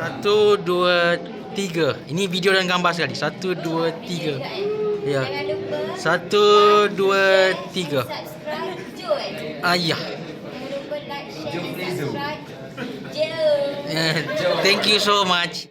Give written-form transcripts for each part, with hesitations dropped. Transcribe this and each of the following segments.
1, 2, 3. Ini video dan gambar sekali. 1, 2, 3. Ya. 1, 2, 3. Subscribe Jom. Ayah. Jangan lupa like, share dan subscribe. Jom. Thank you so much.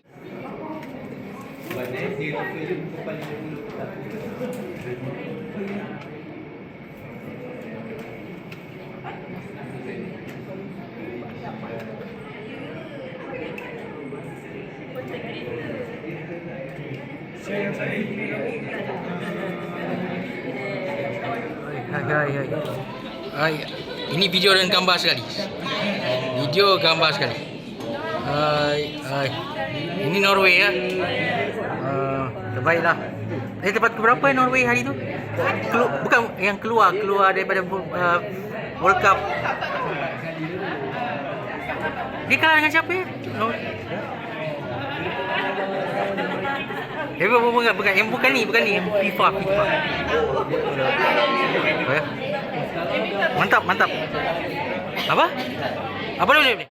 Hai. Ini video dan gambar sekali. Video gambar sekali. Hai. Ini Norway ya. Terbaiklah. Tempat keberapa Norway hari tu? Bukan yang keluar daripada World Cup. Dia kalah dengan siapa ya? Bukan ni, yang FIFA. Mantap. Apa boleh?